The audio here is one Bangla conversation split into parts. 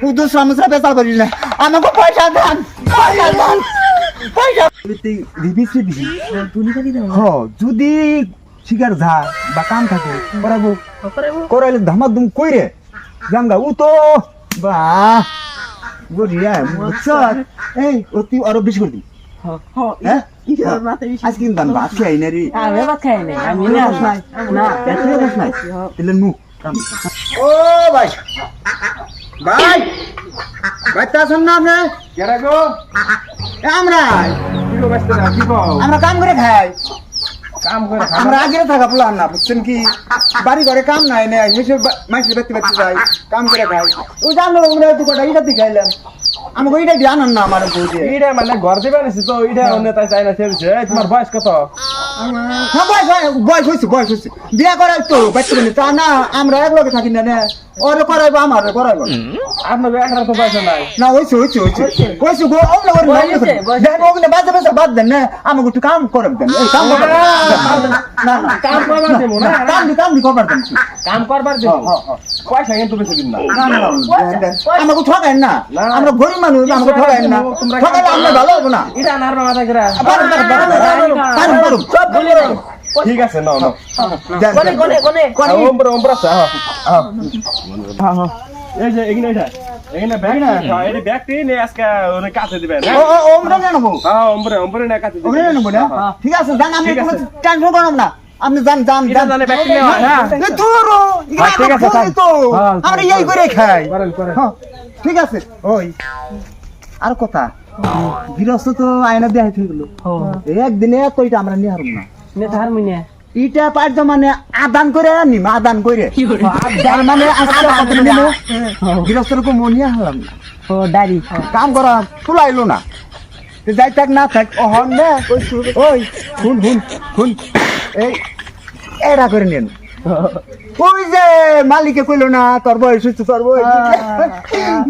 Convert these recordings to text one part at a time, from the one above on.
শুধু সমস্যা বেচাল করিস না আমাকে পয়সা দেন পয়সা যদি শিকার যা বা কাম থাকে করাবো করাইলে ধামাধুম কইরে জামগা ও তো বা বড়িয়া বুঝছ এই অতি আরো বেশি করে দিই আজকে কিন্তু আমি ভাত খাই না রে আমি ও ভাই ভাই ভাই তা শুন না আপনি আমরা কাম করে খাই আমরা আগে থাকা বললাম না বুঝছেন কি বাড়ি ঘরে কাম নাই না এসব মাইসের ব্যক্তি ব্যক্তি যাই কাম করে খাই ওই জানলো দুটা এটা দিয়ে খাইলাম আমাকে এইটা দিয়ে আনান না আমার বউকে এইটা মানে ঘর দিবে না তো এইটা অন্য তাই চাই না ছেড়েছে তোমার বয়স কত হ্যাঁ বয়স হয়েছে বিয়া করাই তো বাচ্চা তা না আমরা এক লগে থাকি না ওরে করাইবো আমার করাইবো আপনার একটা তো পয়সা নাই না হয়েছে গো ওগুলো বাজে বাজে বাদ দেন না আমাকে একটু কাম করে দেন এই কাম করবার কাম করবার দেবো না কাম করবার দেন কাম করবার দেবো পয়সা কিন্তু বেশি দিন না আমাকে ঠকাইন না আমরা গরিব মানুষ আমাকে ঠকাইন না ঠকাইলে আমরা ভালো হবো না এটা নার মাথা করে ঠিক আছে নাও এই যে এখানে এটা এখানে ব্যাগ না এই ব্যাগটি নিয়ে আজকে ওনে কাছে দিবেন ওমরা নেবো হ্যাঁ ওমরে না কাছে ওমরা নেবো না ঠিক আছে জান আমি কোনো টেনশন করব না আপনি জান জানে ব্যাগটি নেওয়া হ্যাঁ ধরো ঠিক আছে তো আমরা এই করে খাই করেন ঠিক আছে ওই আর কথা গৃহস্থ তো আয়না দেয়া হয়ে গেল একদিনে তো এটা আমরা নিয়ে হারব না এটা পার্য মানে আদান করে নিম আদান করে মানে গৃহস্থর মনিয়া হলাম না ডারি কাম করা তুলাইলো না যাই থাক না থাক হন না ওই শুন এই এরা করে নেন ওই যে মালিকে কইলো না তোর বয়স হচ্ছে তোর বয়স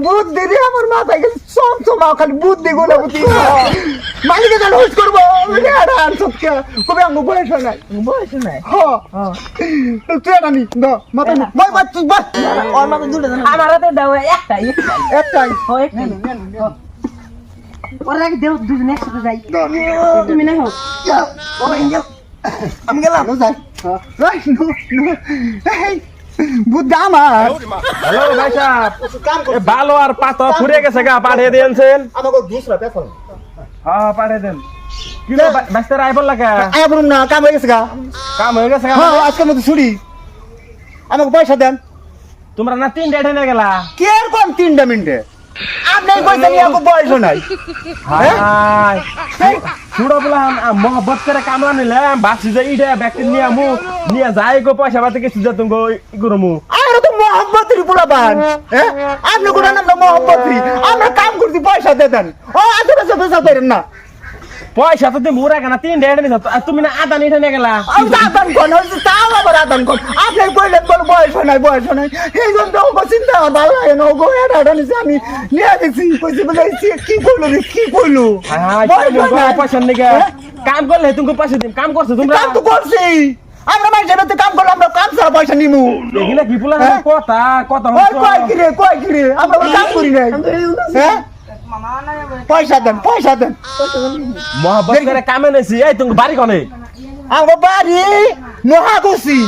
বুদ্ধি রে আমার মাথায় গেছে চমচমা খালি বুদ্ধি গুলো বুদ্ধি মালিকে কেন হুস করবো কবে আমার বয়স নাই তুই এটা নি মাথা বাস ওর মাথা দুটো আমার হাতে দাও একটাই ওর আগে দেও দুজন একসাথে যাই তুমি না হোক আমি গেলাম যাই বুদ্ধি আমার হ্যালো ভাই সাহেব ভালো আর পাতা ফুরে গেছে গা পাঠিয়ে দিয়েছেন আমাকে দুসরা পেছন হ্যাঁ পাঠিয়ে দেন কিলো বাস্তার আইবল লাগা আয়া বলুন না কাম হয়ে গেছে গা কাম হয়ে গেছে গা হ্যাঁ আজকের মতো ছুটি আমাকে পয়সা দেন তোমরা না 3 ডেট হয়ে গেলা কে আর কোন 3 মিনিটে আপনি পয়সা নিয়ে আমাকে বয়স নাই হাই ছুড়ো বলা মোহব্বত করে কামলা নিলাম বাসি যে ইডা ব্যক্তি নিয়ে যাই গো পয়সা পাতে কিছু যা তুমি ইগুরমু আর তো মোহব্বতের পোলাবান আপনি কোন নাম মোহব্বতী আমরা কাম করছি পয়সা দেন ও আশেপাশে পয়সা দেন না পয়সা তো তুমি মুরা কেনা 3 ডেট নিছ তুমি না আদা নিতে নিয়ে গেলা আদান কোন হচ্ছে তাও আবার আদান কোন আপনি কইলেন বল বয়স নাই এই জন্য তো চিন্তা ভালো লাগে না গো এটা নিছে আমি নিয়ে দেখছি কইছি বলে কি কইলো পয়সা নিয়ে কাম করলে তুমি পয়সা দিন কাম করছো তুমি কাম তো করছি আমরা মাইজে তো কাম করলাম আমরা কাম ছাড়া পয়সা নিমু এগুলা কি বলা কথা কয় কি রে আমরা কাম করি নাই হ্যাঁ পয়সা দেন মোহব্বত করে কামে নেছি এই তুমি বাড়ি কোনে আমার বাড়ি মহাকুশি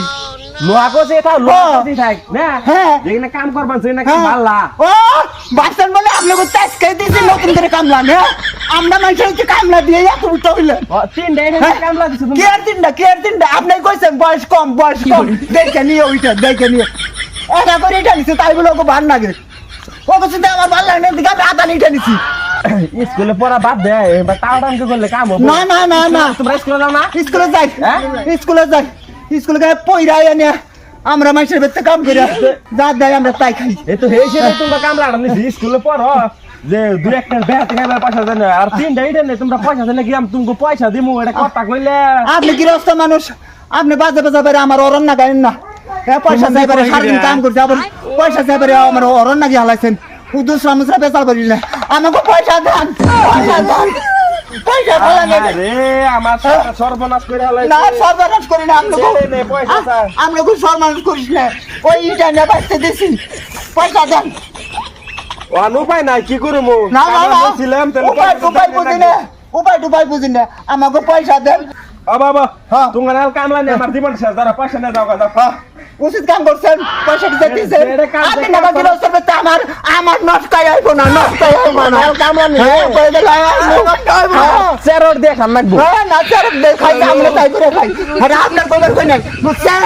এটা লোকই থাক না হ্যাঁ যেখানে কাম করবান সেখানে কি ভাল্লা ও বাসন বলে আপনি কো চাষ করে দিয়েছে নতুন করে কামলা না আমরা মানুষের কামলা দিয়ে এত উঠতে হইলেন 3 ডেট কামলা দিছো তুমি কে আর তিনটা আপনি কইছেন বয়স কম দেখে নিয়ে এটা করে এটা নিছে তাই বলে ওকে ভালো লাগে ও কিছু আমার ভালো লাগে না দিকে আমি আদা নিয়ে নিছি স্কুলে পড়া বাদ দে এবার তাড়াতাড়ি করলে কাম হবে না তোমরা স্কুলে যাও না স্কুলে যাই স্কুলে গিয়ে পয়রা এনে আমরা মানুষের ভেতরে কাম করি যা দেয় আমরা তাই খাই এই তো হেসে তোমরা কামলা নিছি স্কুলে পড়ো যে দুই একটা বেহাতে খাইবার পয়সা দেন আর 3 ডেট নেই তোমরা পয়সা দিলে কি আমি তোমাকে পয়সা দিমু এটা কথা কইলে আপনি গৃহস্থ মানুষ আপনি বাজে বেড়ে আমার অরণ না গাইন না পয়সা চাইবারে সারাদিন কাম করছে আবার পয়সা চাইবারে আমার অরণ নাকি হালাইছেন উদ্দেশ্য আমরা বেচাল করি না আমাকে পয়সা দেন পয়সা রে আমার সর্বনাশ করে হালাই না সর্বনাশ করি না আমরা সর্বনাশ করিস না ওই ইটা না বাঁচতে দিছি পয়সা দেন উপায় নাই কি করবো না না না ছিলাম উপায় বুঝি না আমাকে পয়সা দেন বাবা হ্যাঁ। তোমার কামলা নেই আমার জীবন শেষ দাঁড়া পয়সা নিয়ে যাও কথা উচিত কাম করছেন পয়সা দিতে দিয়েছেন এটা কাজ আপনি দেখে না বাকি রসে তো আমার নষ্টাই আইবো না নষ্টাই আইবো না কামলা নেই হ্যাঁ কই দিলা নষ্টাই আইবো না চেরোর দিয়ে খান লাগবো হ্যাঁ না স্যার দেখাই আমরা তাই করে খাই আর আপনার কইবার কই নাই বুঝছেন